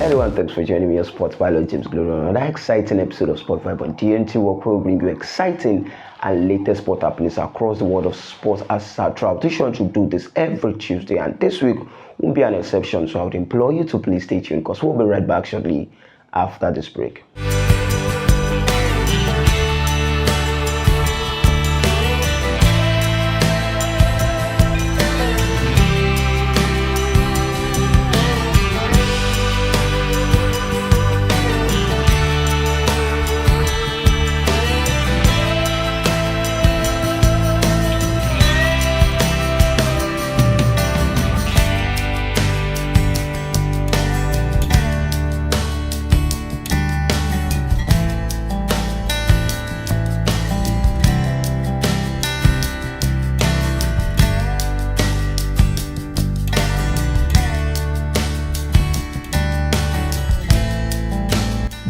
Everyone, thanks for joining me on Sports Pilot James Glory. Another exciting episode of Sport Vibe on TNT Work will bring you exciting and latest sport happenings across the world of sports as our tradition to do this every Tuesday. And this week won't be an exception, so I would implore you to please stay tuned because we'll be right back shortly after this break.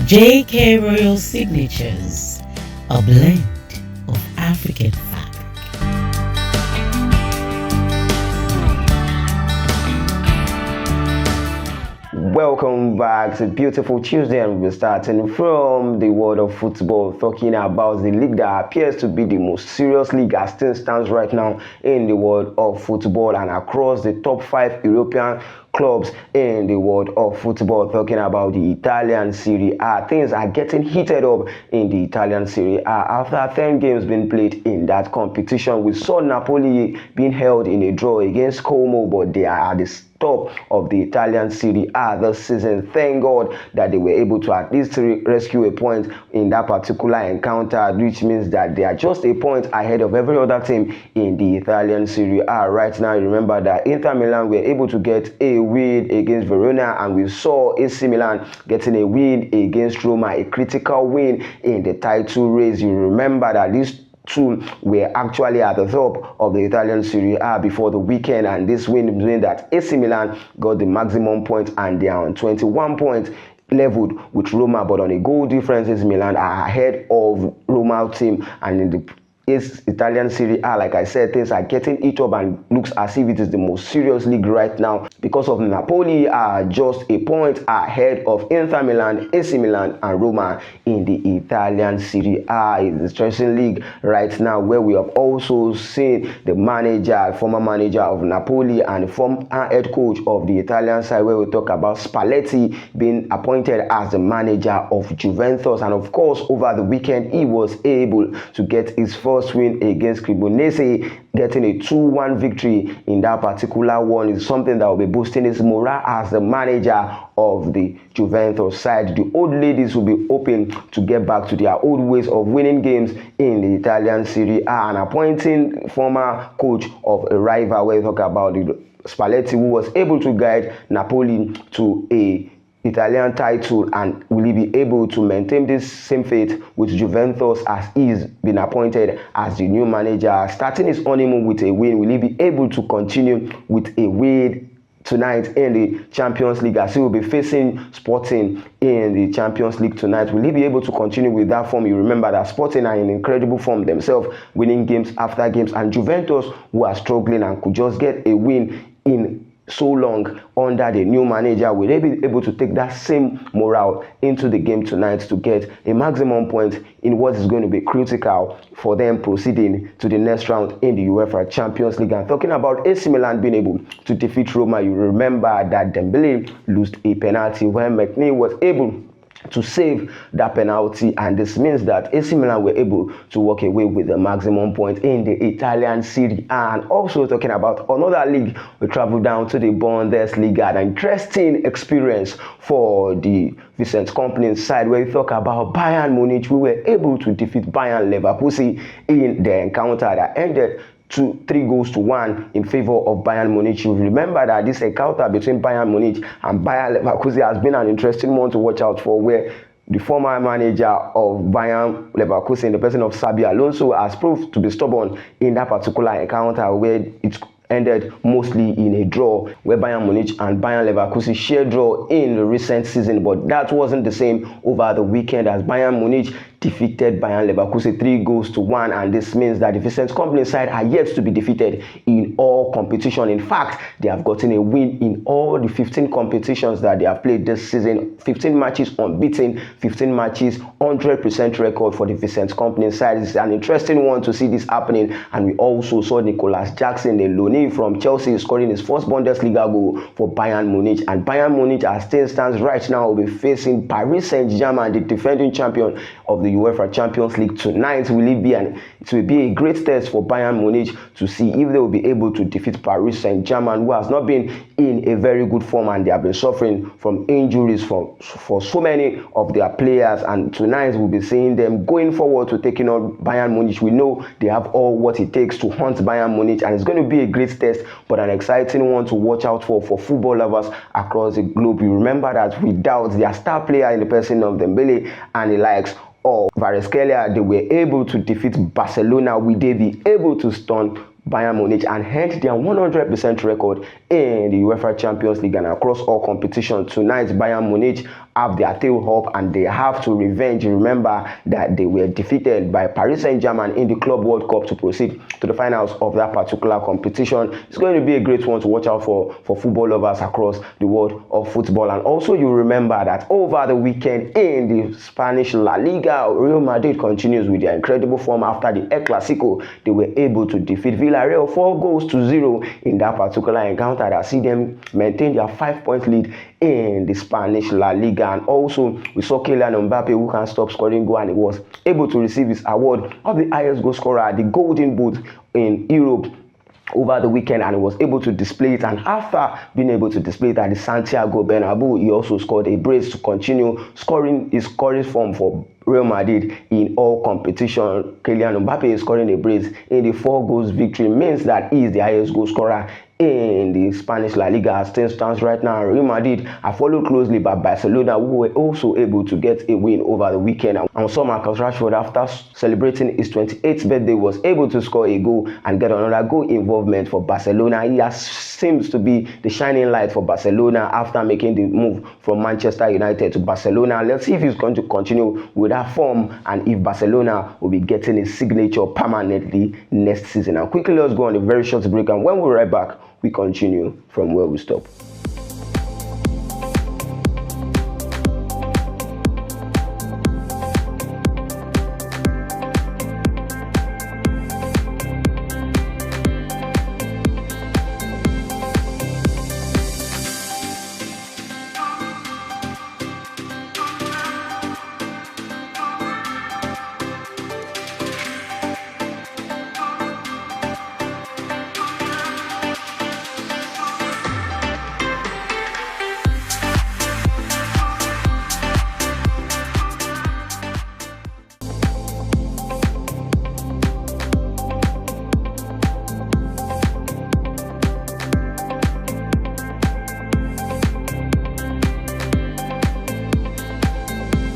JK Royal Signatures, a blend of African fabric. Welcome back to beautiful Tuesday, and we'll be starting from the world of football, talking about the league that appears to be the most serious league as things stands right now in the world of football and across the top 5 European clubs in the world of football. Talking about the Italian Serie A, things are getting heated up in the Italian Serie A after 10 games being played in that competition. We saw Napoli being held in a draw against Como, but they are at the top of the Italian Serie A this season. Thank God that they were able to at least rescue a point in that particular encounter, which means that they are just a point ahead of every other team in the Italian Serie A right now. Remember that Inter Milan were able to get a win against Verona, and we saw AC Milan getting a win against Roma, a critical win in the title race. You remember that these two were actually at the top of the Italian Serie A before the weekend, and this win means that AC Milan got the maximum point and they are on 21 points, leveled with Roma, but on a goal difference AC Milan are ahead of Roma team. And in the Italian Serie A, like I said, things are getting eat up and looks as if it is the most serious league right now because of Napoli are just a point ahead of Inter Milan, AC Milan and Roma in the Italian Serie A. It's the stressing league right now, where we have also seen the former manager of Napoli and former head coach of the Italian side, where we talk about Spalletti being appointed as the manager of Juventus. And of course, over the weekend he was able to get his first win against Cremonese, getting a 2-1 victory in that particular one is something that will be boosting his morale as the manager of the Juventus side. The old ladies will be hoping to get back to their old ways of winning games in the Italian Serie A and appointing former coach of a rival, where we talk about the Spalletti, who was able to guide Napoli to a Italian title. And will he be able to maintain this same fate with Juventus as he's been appointed as the new manager, starting his honeymoon with a win? Will he be able to continue with a win tonight in the Champions League, as he will be facing Sporting in the Champions League tonight? Will he be able to continue with that form? You remember that Sporting are in incredible form themselves, winning games after games, and Juventus, who are struggling and could just get a win in so long under the new manager, will they be able to take that same morale into the game tonight to get a maximum point in what is going to be critical for them proceeding to the next round in the UEFA Champions League? And talking about AC Milan being able to defeat Roma, you remember that Dembele lost a penalty when McNeil was able to save that penalty, and this means that AC Milan were able to walk away with the maximum point in the Italian Serie A. And also talking about another league, we travel down to the Bundesliga, an interesting experience for the Vincent Kompany side, where we talk about Bayern Munich. We were able to defeat Bayern Leverkusen in the encounter that ended 3-1 in favor of Bayern Munich. You remember that this encounter between Bayern Munich and Bayern Leverkusen has been an interesting one to watch out for, where the former manager of Bayern Leverkusen, the person of Xabi Alonso, has proved to be stubborn in that particular encounter, where it ended mostly in a draw, where Bayern Munich and Bayern Leverkusen shared draw in the recent season. But that wasn't the same over the weekend, as Bayern Munich defeated Bayern Leverkusen 3-1, and this means that the Vincent Kompany side are yet to be defeated in all competition. In fact, they have gotten a win in all the 15 competitions that they have played this season. 15 matches unbeaten, 15 matches, 100% record for the Vincent Kompany side. It's an interesting one to see this happening, and we also saw Nicolas Jackson, the loanee from Chelsea, scoring his first Bundesliga goal for Bayern Munich. And Bayern Munich, as things stands right now, will be facing Paris Saint-Germain, the defending champion of the UEFA Champions League tonight. It will be a great test for Bayern Munich to see if they will be able to defeat Paris Saint-Germain, who has not been in a very good form, and they have been suffering from injuries for so many of their players. And tonight we'll be seeing them going forward to taking on Bayern Munich. We know they have all what it takes to hunt Bayern Munich, and it's going to be a great test, but an exciting one to watch out for football lovers across the globe. You remember that without their star player in the person of Dembele and the likes of Kvaratskhelia, they were able to defeat Barcelona. Will they be able to stun Bayern Munich and hence their 100% record in the UEFA Champions League and across all competitions? Tonight, Bayern Munich have their tail up and they have to revenge. Remember that they were defeated by Paris Saint-Germain in the Club World Cup to proceed to the finals of that particular competition. It's going to be a great one to watch out for football lovers across the world of football. And also, you remember that over the weekend in the Spanish La Liga, Real Madrid continues with their incredible form after the El Clasico. They were able to defeat Villarreal 4-0 in that particular encounter that see them maintain their 5-point lead in the Spanish La Liga. And also, we saw Kylian Mbappe, who can't stop scoring goal, and he was able to receive his award of the highest goal scorer, the Golden Boot in Europe, over the weekend, and he was able to display it. And after being able to display it at the Santiago Bernabeu, he also scored a brace to continue scoring his scoring form for Real Madrid in all competition. Kylian Mbappe is scoring a brace in the 4-goal victory, means that he is the highest goal scorer in the Spanish La Liga as things stands right now. Real Madrid are followed closely by Barcelona, who were also able to get a win over the weekend. And so Marcus Rashford, after celebrating his 28th birthday, was able to score a goal and get another goal involvement for Barcelona. He seems to be the shining light for Barcelona after making the move from Manchester United to Barcelona. Let's see if he's going to continue with that form and if Barcelona will be getting his signature permanently next season. And quickly, let's go on a very short break, and when we're right back, we continue from where we stop.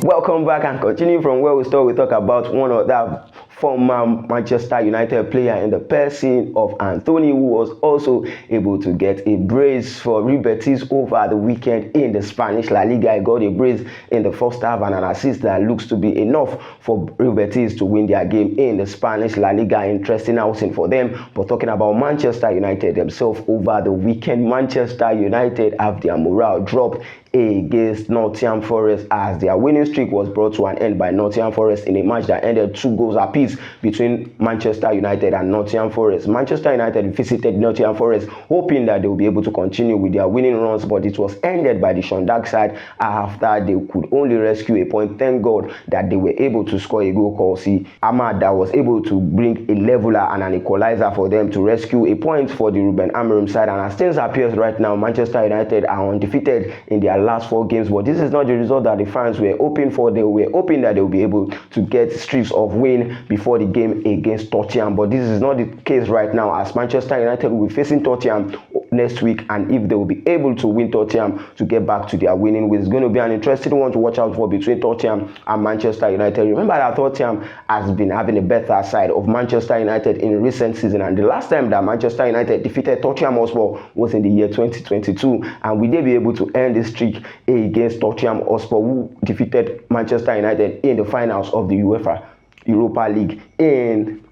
Welcome back, and continue from where we start. We talk about one of that former Manchester United player in the person of Anthony, who was also able to get a brace for Real Betis over the weekend in the Spanish La Liga. He got a brace in the first half and an assist that looks to be enough for Real Betis to win their game in the Spanish La Liga. Interesting outing for them. But talking about Manchester United themselves, over the weekend, Manchester United have their morale dropped against Nottingham Forest as their winning streak was brought to an end by Nottingham Forest in a match that ended 2 goals apiece between Manchester United and Nottingham Forest. Manchester United visited Nottingham Forest hoping that they will be able to continue with their winning runs, but it was ended by the Shondag side after they could only rescue a point. Thank God that they were able to score a goal called Ahmad that was able to bring a leveler and an equalizer for them to rescue a point for the Ruben Amorim side. And as things appears right now, Manchester United are undefeated in their last 4 games, but this is not the result that the fans were hoping for. They were hoping that they will be able to get streaks of win before the game against Tottenham, but this is not the case right now, as Manchester United will be facing Tottenham next week, and if they will be able to win Tottenham to get back to their winning ways. It's going to be an interesting one to watch out for between Tottenham and Manchester United. Remember that Tottenham has been having a better side of Manchester United in recent season, and the last time that Manchester United defeated Tottenham Hotspur was in the year 2022, and will they be able to end this streak against Tottenham Hotspur, who defeated Manchester United in the finals of the UEFA Europa League in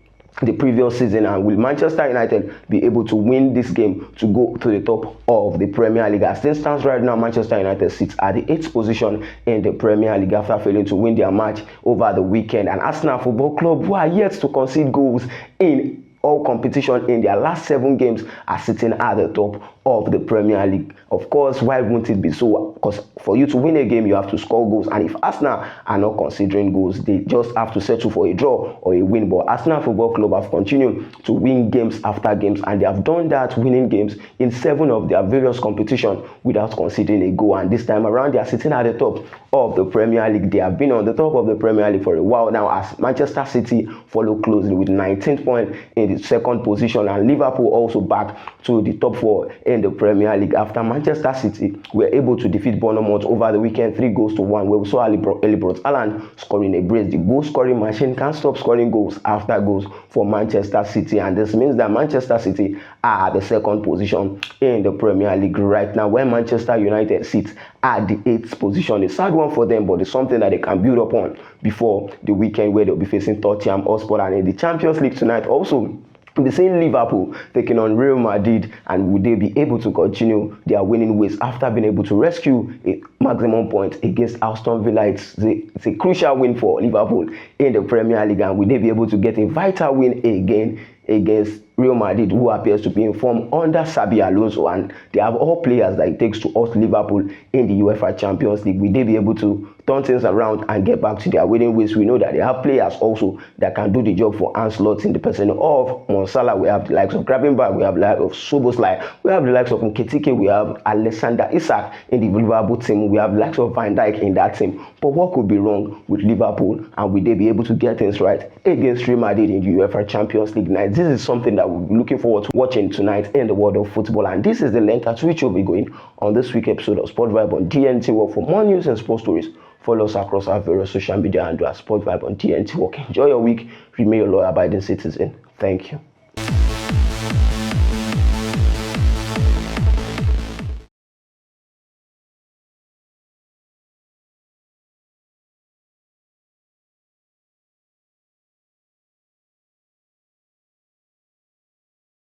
the previous season? And will Manchester United be able to win this game to go to the top of the Premier League? As things stands right now, Manchester United sits at the 8th position in the Premier League after failing to win their match over the weekend. And Arsenal Football Club, who are yet to concede goals in all competition in their last 7 games, are sitting at the top of the Premier League. Of course, why won't it be so? Because for you to win a game, you have to score goals, and if Arsenal are not considering goals, they just have to settle for a draw or a win. But Arsenal Football Club have continued to win games after games, and they have done that, winning games in 7 of their various competitions without conceding a goal. And this time around, they are sitting at the top of the Premier League. They have been on the top of the Premier League for a while now, as Manchester City follow closely with 19 points in the 2nd position, and Liverpool also back to the top 4 in the Premier League after Manchester City were able to defeat Bournemouth over the weekend 3-1, where we saw Erling Haaland scoring a brace. The goal scoring machine can't stop scoring goals after goals for Manchester City, and this means that Manchester City are at the 2nd position in the Premier League right now, where Manchester United sits at the 8th position. A sad one for them, but it's something that they can build upon before the weekend, where they'll be facing Tottenham Hotspur. And in the Champions League tonight also, we'll be seeing Liverpool taking on Real Madrid, and will they be able to continue their winning ways after being able to rescue a maximum point against Aston Villa? It's a crucial win for Liverpool in the Premier League, and will they be able to get a vital win again against Real Madrid, who appears to be in form under Xabi Alonso, and they have all players that it takes to host Liverpool in the UEFA Champions League? Will they be able to turn things around and get back to their winning ways? We know that they have players also that can do the job for Ancelotti in the person of Mo Salah. We have the likes of Gravenberch, we have the likes of Szoboszlai, we have the likes of Nketiah, we have Alexander Isak in the Liverpool team, we have the likes of Van Dijk in that team. But what could be wrong with Liverpool, and will they be able to get things right against Real Madrid in the UEFA Champions League night? This is something that we're looking forward to watching tonight in the world of football, and this is the length at which we'll be going on this week's episode of Sport Vibe on TNT Work. For more news and sports stories, follow us across our various social media and do our Sport Vibe on TNT Work. Enjoy your week. Remain a law-abiding citizen. Thank you.